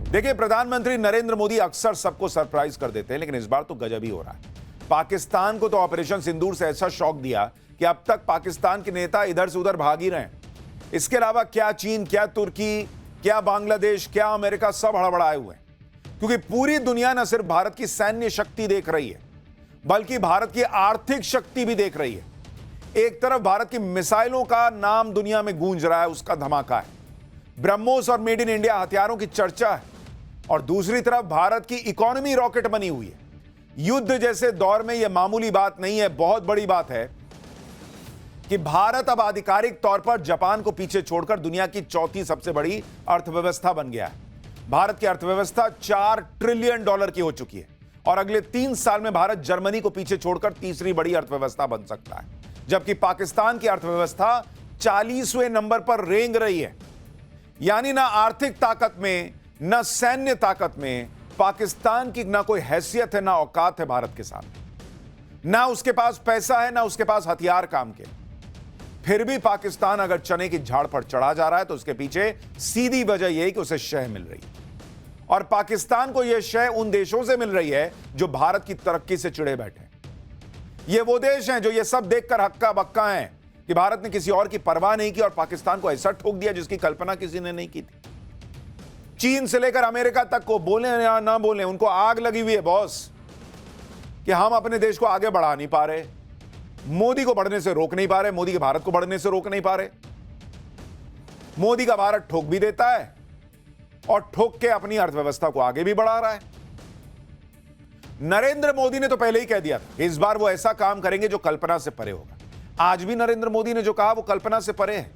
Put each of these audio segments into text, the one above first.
देखिए, प्रधानमंत्री नरेंद्र मोदी अक्सर सबको सरप्राइज कर देते हैं, लेकिन इस बार तो गजब ही हो रहा है। पाकिस्तान को तो ऑपरेशन सिंदूर से ऐसा शॉक दिया कि अब तक पाकिस्तान के नेता इधर से उधर भाग ही रहे हैं। इसके अलावा क्या चीन, क्या तुर्की, क्या बांग्लादेश, क्या अमेरिका, सब हड़बड़ाए हुए हैं, क्योंकि पूरी दुनिया न सिर्फ भारत की सैन्य शक्ति देख रही है, बल्कि भारत की आर्थिक शक्ति भी देख रही है। एक तरफ भारत की मिसाइलों का नाम दुनिया में गूंज रहा है, उसका धमाका है, ब्रह्मोस और मेड इन इंडिया हथियारों की चर्चा है, और दूसरी तरफ भारत की इकोनॉमी रॉकेट बनी हुई है। युद्ध जैसे दौर में यह मामूली बात नहीं है, बहुत बड़ी बात है कि भारत अब आधिकारिक तौर पर जापान को पीछे छोड़कर दुनिया की चौथी सबसे बड़ी अर्थव्यवस्था बन गया है। भारत की अर्थव्यवस्था $4 ट्रिलियन की हो चुकी है, और अगले 3 साल में भारत जर्मनी को पीछे छोड़कर तीसरी बड़ी अर्थव्यवस्था बन सकता है, जबकि पाकिस्तान की अर्थव्यवस्था 40वें नंबर पर रेंग रही है। यानी ना आर्थिक ताकत में, न सैन्य ताकत में पाकिस्तान की ना कोई हैसियत है, ना औकात है भारत के सामने। ना उसके पास पैसा है, ना उसके पास हथियार काम के। फिर भी पाकिस्तान अगर चने की झाड़ पर चढ़ा जा रहा है तो उसके पीछे सीधी वजह यह है कि उसे शय मिल रही है, और पाकिस्तान को यह शय उन देशों से मिल रही है जो भारत की तरक्की से चिढ़े बैठे हैं। ये वो देश हैं जो ये सब देखकर हक्का बक्का हैं कि भारत ने किसी और की परवाह नहीं की और पाकिस्तान को ऐसा ठोक दिया जिसकी कल्पना किसी ने नहीं की थी। चीन से लेकर अमेरिका तक को, बोले या ना बोले, उनको आग लगी हुई है बॉस कि हम अपने देश को आगे बढ़ा नहीं पा रहे, मोदी को बढ़ने से रोक नहीं पा रहे, मोदी के भारत को बढ़ने से रोक नहीं पा रहे। मोदी का भारत ठोक भी देता है और ठोक के अपनी अर्थव्यवस्था को आगे भी बढ़ा रहा है। नरेंद्र मोदी ने तो पहले ही कह दिया था इस बार वो ऐसा काम करेंगे जो कल्पना से परे होगा। आज भी नरेंद्र मोदी ने जो कहा वो कल्पना से परे है।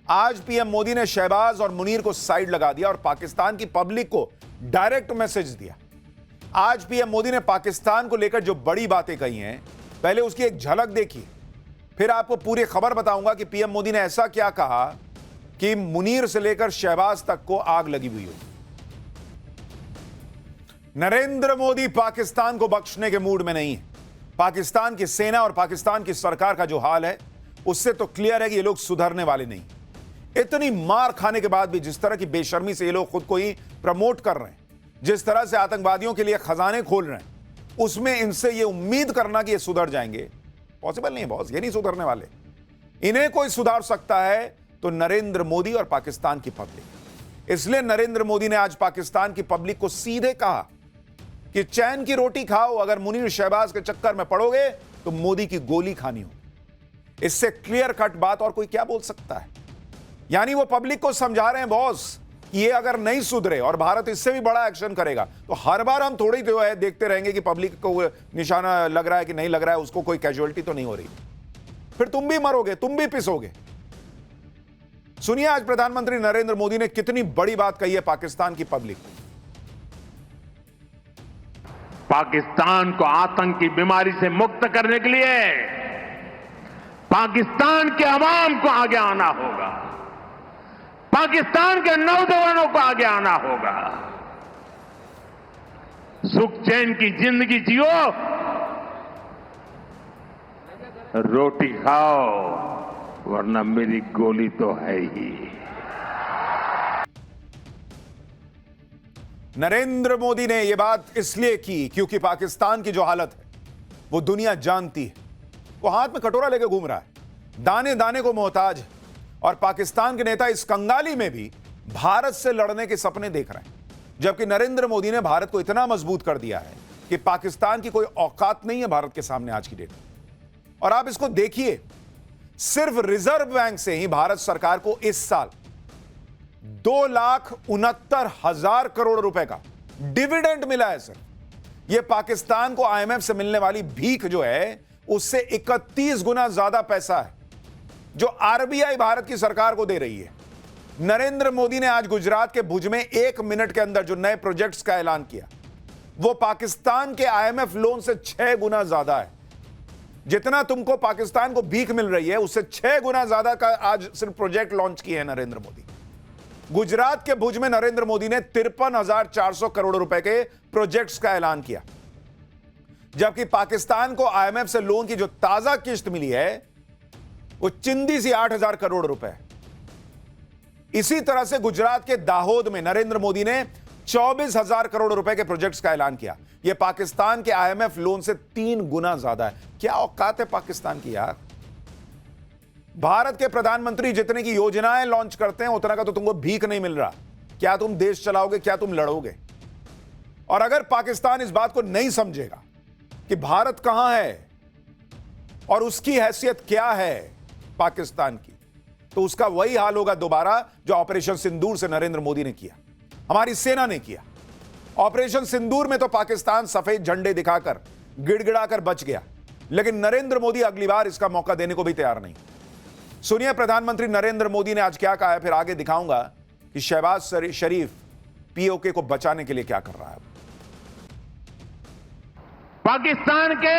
आज पीएम मोदी ने शहबाज और मुनीर को साइड लगा दिया और पाकिस्तान की पब्लिक को डायरेक्ट मैसेज दिया। आज पीएम मोदी ने पाकिस्तान को लेकर जो बड़ी बातें कही हैं, पहले उसकी एक झलक देखिए, फिर आपको पूरी खबर बताऊंगा कि पीएम मोदी ने ऐसा क्या कहा कि मुनीर से लेकर शहबाज तक को आग लगी हुई हो। नरेंद्र मोदी पाकिस्तान को बख्शने के मूड में नहीं है। पाकिस्तान की सेना और पाकिस्तान की सरकार का जो हाल है उससे तो क्लियर है कि ये लोग सुधरने वाले नहीं। इतनी मार खाने के बाद भी जिस तरह की बेशर्मी से ये लोग खुद को ही प्रमोट कर रहे हैं, जिस तरह से आतंकवादियों के लिए खजाने खोल रहे हैं, उसमें इनसे ये उम्मीद करना कि ये सुधर जाएंगे पॉसिबल नहीं है बॉस। ये नहीं सुधरने वाले। इन्हें कोई सुधार सकता है तो नरेंद्र मोदी और पाकिस्तान की पब्लिक। इसलिए नरेंद्र मोदी ने आज पाकिस्तान की पब्लिक को सीधे कहा कि चैन की रोटी खाओ, अगर मुनीर शहबाज के चक्कर में पड़ोगे तो मोदी की गोली खानी हो। इससे क्लियर कट बात और कोई क्या बोल सकता है। यानी वो पब्लिक को समझा रहे हैं बॉस, ये अगर नहीं सुधरे और भारत इससे भी बड़ा एक्शन करेगा तो हर बार हम थोड़ी जो है देखते रहेंगे कि पब्लिक को निशाना लग रहा है कि नहीं लग रहा है, उसको कोई कैजुअलिटी तो नहीं हो रही। फिर तुम भी मरोगे, तुम भी पिसोगे। सुनिए आज प्रधानमंत्री नरेंद्र मोदी ने कितनी बड़ी बात कही है पाकिस्तान की पब्लिक को। पाकिस्तान को आतंक की बीमारी से मुक्त करने के लिए पाकिस्तान के अवाम को आगे आना होगा, पाकिस्तान के नौजवानों को आगे आना होगा। सुख चैन की जिंदगी जियो, रोटी खाओ, वरना मेरी गोली तो है ही। नरेंद्र मोदी ने यह बात इसलिए की क्योंकि पाकिस्तान की जो हालत है वो दुनिया जानती है। वो हाथ में कटोरा लेकर घूम रहा है, दाने दाने को मोहताज है, और पाकिस्तान के नेता इस कंगाली में भी भारत से लड़ने के सपने देख रहे हैं। जबकि नरेंद्र मोदी ने भारत को इतना मजबूत कर दिया है कि पाकिस्तान की कोई औकात नहीं है भारत के सामने आज की डेट में। और आप इसको देखिए, सिर्फ रिजर्व बैंक से ही भारत सरकार को इस साल 2,69,000 करोड़ रुपए का डिविडेंड मिला है। सर, यह पाकिस्तान को आईएमएफ से मिलने वाली भीख जो है उससे 31 गुना ज्यादा पैसा है जो आरबीआई भारत की सरकार को दे रही है। नरेंद्र मोदी ने आज गुजरात के भुज में 1 मिनट के अंदर जो नए प्रोजेक्ट्स का ऐलान किया वो पाकिस्तान के आईएमएफ लोन से 6 गुना ज्यादा है। जितना तुमको पाकिस्तान को भीख मिल रही है उससे 6 गुना ज्यादा का आज सिर्फ प्रोजेक्ट लॉन्च किए हैं नरेंद्र मोदी। गुजरात के भुज में नरेंद्र मोदी ने 53,400 करोड़ रुपए के प्रोजेक्ट्स का ऐलान किया, जबकि पाकिस्तान को आईएमएफ से लोन की जो ताजा किस्त मिली है वो चिंदी सी 8,000 करोड़ रुपए। इसी तरह से गुजरात के दाहोद में नरेंद्र मोदी ने 24,000 करोड़ रुपए के प्रोजेक्ट्स का ऐलान किया। यह पाकिस्तान के आईएमएफ लोन से 3 गुना ज्यादा है। क्या औकात है पाकिस्तान की यार। भारत के प्रधानमंत्री जितने की योजनाएं लॉन्च करते हैं उतना का तो तुमको भीख नहीं मिल रहा। क्या तुम देश चलाओगे, क्या तुम लड़ोगे? और अगर पाकिस्तान इस बात को नहीं समझेगा कि भारत कहां है और उसकी हैसियत क्या है पाकिस्तान की, तो उसका वही हाल होगा दोबारा जो ऑपरेशन सिंदूर से नरेंद्र मोदी ने किया, हमारी सेना ने किया। ऑपरेशन सिंदूर में तो पाकिस्तान सफेद झंडे दिखाकर गिड़गिड़ाकर बच गया, लेकिन नरेंद्र मोदी अगली बार इसका मौका देने को भी तैयार नहीं। सुनिए प्रधानमंत्री नरेंद्र मोदी ने आज क्या कहा है, फिर आगे दिखाऊंगा कि शहबाज शरीफ पीओके को बचाने के लिए क्या कर रहा है। पाकिस्तान के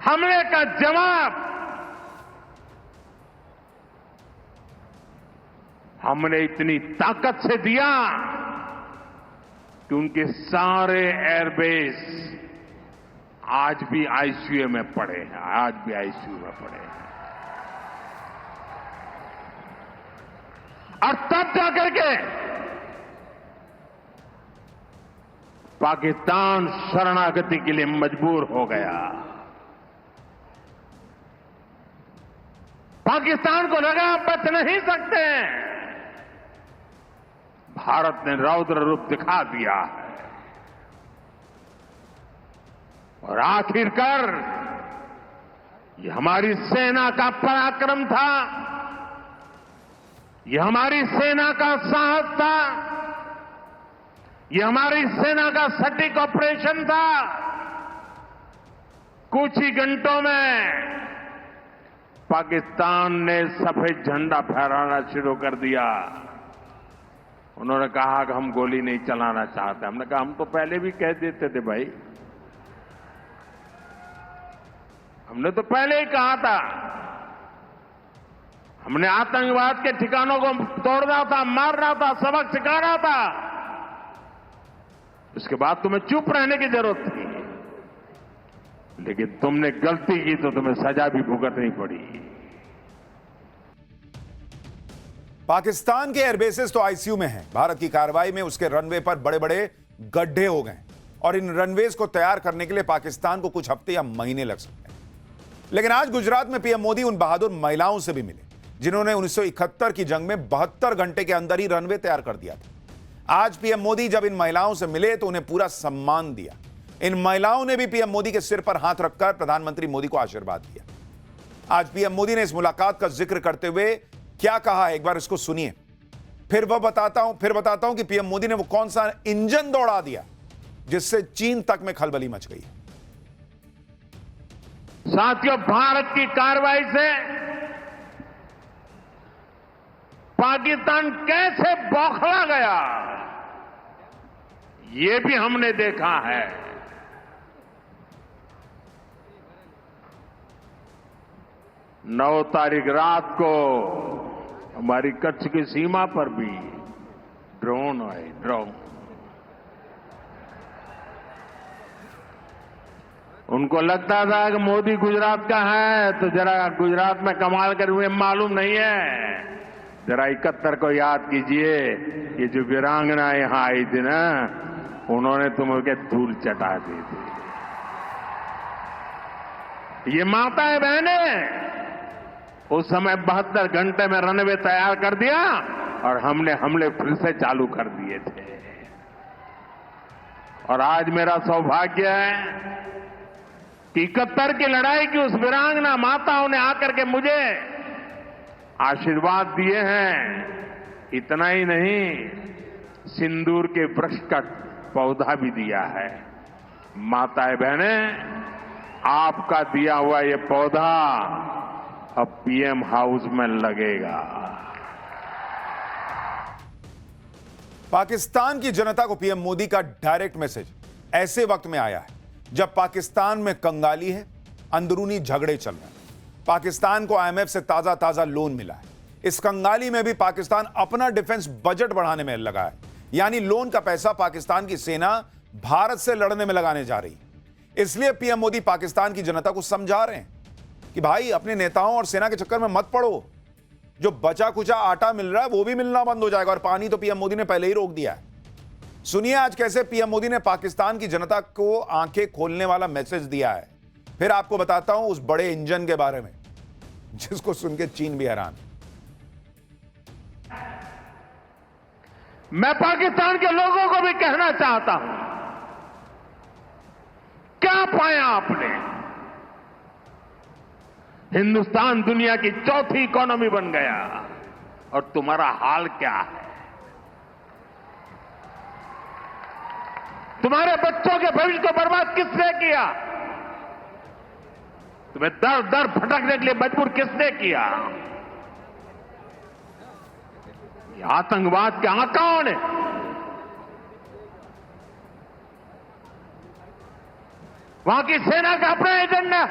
हमले का जवाब हमने इतनी ताकत से दिया कि उनके सारे एयरबेस आज भी आईसीयू में पड़े हैं, आज भी आईसीयू में पड़े हैं। और तब जाकर के पाकिस्तान शरणागति के लिए मजबूर हो गया। पाकिस्तान को लगा बच नहीं सकते। भारत ने रौद्र रूप दिखा दिया है और आखिरकार ये हमारी सेना का पराक्रम था, ये हमारी सेना का साहस था, ये हमारी सेना का सटीक ऑपरेशन था। कुछ ही घंटों में पाकिस्तान ने सफेद झंडा फहराना शुरू कर दिया। उन्होंने कहा कि हम गोली नहीं चलाना चाहते। हमने कहा हम तो पहले भी कह देते थे भाई, हमने तो पहले ही कहा था। हमने आतंकवाद के ठिकानों को तोड़ना था, मारना था, सबक सिखाना था। उसके बाद तुम्हें चुप रहने की जरूरत थी, लेकिन तुमने गलती की तो तुम्हें सजा भी भुगतनी पड़ी। पाकिस्तान के एयरबेसेस तो आईसीयू में हैं। भारत की कार्रवाई में उसके रनवे पर बड़े बड़े गड्ढे हो गए और इन रनवेज को तैयार करने के लिए पाकिस्तान को कुछ हफ्ते या महीने लग सकते हैं। लेकिन आज गुजरात में पीएम मोदी उन बहादुर महिलाओं से भी मिले जिन्होंने 1971 की जंग में 72 घंटे के अंदर ही रनवे तैयार कर दिया था। आज पीएम मोदी जब इन महिलाओं से मिले तो उन्हें पूरा सम्मान दिया। इन महिलाओं ने भी पीएम मोदी के सिर पर हाथ रखकर प्रधानमंत्री मोदी को आशीर्वाद दिया। आज पीएम मोदी ने इस मुलाकात का जिक्र करते हुए क्या कहा, एक बार इसको सुनिए, फिर बताता हूं कि पीएम मोदी ने वो कौन सा इंजन दौड़ा दिया जिससे चीन तक में खलबली मच गई। साथियों, भारत की कार्रवाई से पाकिस्तान कैसे बौखला गया, ये भी हमने देखा है। 9 तारीख रात को हमारी कच्छ की सीमा पर भी ड्रोन आए, ड्रोन। उनको लगता था कि मोदी गुजरात का है तो जरा गुजरात में कमाल कर हुए मालूम नहीं है। जरा 71 को याद कीजिए, ये जो वीरांगना यहां आई थी ना, उन्होंने तुम्हें धूल चटा दी थी। ये माताएं बहनें उस समय 72 घंटे में रनवे तैयार कर दिया और हमने हमले फिर से चालू कर दिए थे। और आज मेरा सौभाग्य है कि 71 की लड़ाई की उस वीरांगना माताओं ने आकर के मुझे आशीर्वाद दिए हैं। इतना ही नहीं, सिंदूर के वृक्ष का पौधा भी दिया है। माताएं बहनें, आपका दिया हुआ ये पौधा अब पीएम हाउस में लगेगा। पाकिस्तान की जनता को पीएम मोदी का डायरेक्ट मैसेज ऐसे वक्त में आया है जब पाकिस्तान में कंगाली है, अंदरूनी झगड़े चल रहे हैं। पाकिस्तान को आईएमएफ से ताजा लोन मिला है। इस कंगाली में भी पाकिस्तान अपना डिफेंस बजट बढ़ाने में लगा है, यानी लोन का पैसा पाकिस्तान की सेना भारत से लड़ने में लगाने जा रही है। इसलिए पीएम मोदी पाकिस्तान की जनता को समझा रहे हैं कि भाई अपने नेताओं और सेना के चक्कर में मत पड़ो। जो बचा कुचा आटा मिल रहा है वो भी मिलना बंद हो जाएगा, और पानी तो पीएम मोदी ने पहले ही रोक दिया है। सुनिए आज कैसे पीएम मोदी ने पाकिस्तान की जनता को आंखें खोलने वाला मैसेज दिया है। फिर आपको बताता हूं उस बड़े इंजन के बारे में जिसको सुन के चीन भी हैरान। मैं पाकिस्तान के लोगों को भी कहना चाहता हूं, क्या पाया आपने? हिंदुस्तान दुनिया की चौथी इकोनॉमी बन गया, और तुम्हारा हाल क्या है? तुम्हारे बच्चों के भविष्य को बर्बाद किसने किया? तुम्हें दर दर भटकने के लिए मजबूर किसने किया? ये आतंकवाद के आका कौन है? वहां की सेना का अपना एजेंडा,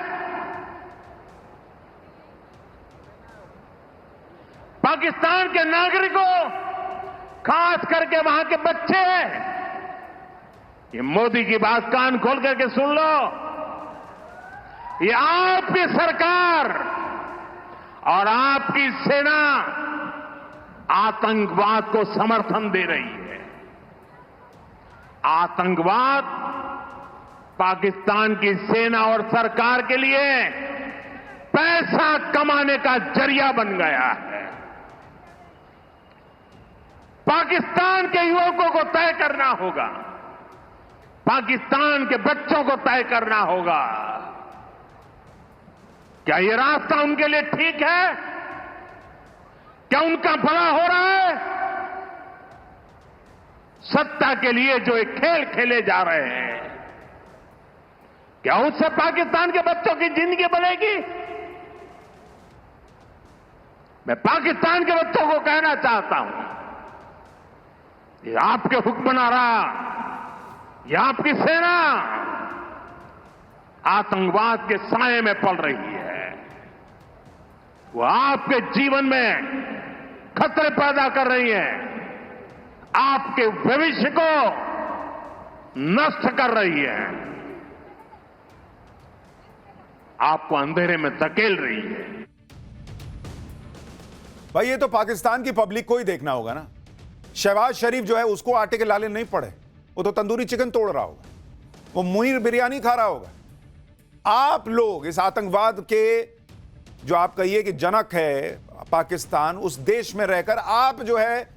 पाकिस्तान के नागरिकों, खास करके वहां के बच्चे, ये मोदी की बात कान खोल करके सुन लो। ये आपकी सरकार और आपकी सेना आतंकवाद को समर्थन दे रही है। आतंकवाद पाकिस्तान की सेना और सरकार के लिए पैसा कमाने का जरिया बन गया है। पाकिस्तान के युवकों को तय करना होगा, पाकिस्तान के बच्चों को तय करना होगा, क्या ये रास्ता उनके लिए ठीक है? क्या उनका भला हो रहा है? सत्ता के लिए जो एक खेल खेले जा रहे हैं, क्या उससे पाकिस्तान के बच्चों की जिंदगी बनेगी? मैं पाकिस्तान के बच्चों को कहना चाहता हूं, ये आपके हुक्मनारा, ये आपकी सेना आतंकवाद के साए में पल रही है। वो आपके जीवन में खतरे पैदा कर रही है, आपके भविष्य को नष्ट कर रही है, आपको अंधेरे में धकेल रही है। भाई ये तो पाकिस्तान की पब्लिक को ही देखना होगा ना। शहबाज शरीफ जो है उसको आटे के लाले नहीं पड़े, वो तो तंदूरी चिकन तोड़ रहा होगा, वो मुनीर बिरयानी खा रहा होगा। आप लोग इस आतंकवाद के जो आप कहिए कि जनक है पाकिस्तान, उस देश में रहकर आप जो है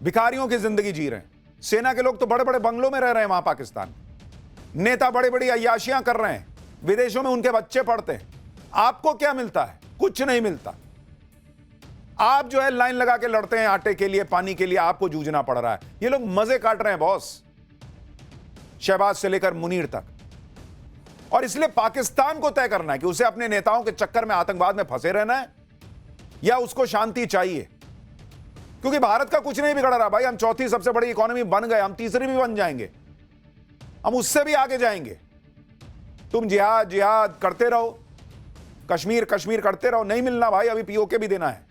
भिखारियों की जिंदगी जी रहे हैं। सेना के लोग तो बड़े बड़े बंगलों में रह रहे हैं वहां पाकिस्तान, नेता बड़ी बड़ी अय्याशियां कर रहे हैं, विदेशों में उनके बच्चे पढ़ते हैं। आपको क्या मिलता है? कुछ नहीं मिलता। आप जो है लाइन लगा के लड़ते हैं आटे के लिए, पानी के लिए, आपको जूझना पड़ रहा है। ये लोग मजे काट रहे हैं बॉस, शहबाज से लेकर मुनीर तक। और इसलिए पाकिस्तान को तय करना है कि उसे अपने नेताओं के चक्कर में आतंकवाद में फंसे रहना है या उसको शांति चाहिए। क्योंकि भारत का कुछ नहीं बिगड़ रहा भाई, हम चौथी सबसे बड़ी इकोनॉमी बन गए, हम तीसरी भी बन जाएंगे, हम उससे भी आगे जाएंगे। तुम जिहाद जिहाद करते रहो, कश्मीर कश्मीर करते रहो, नहीं मिलना भाई, अभी पीओके भी देना है।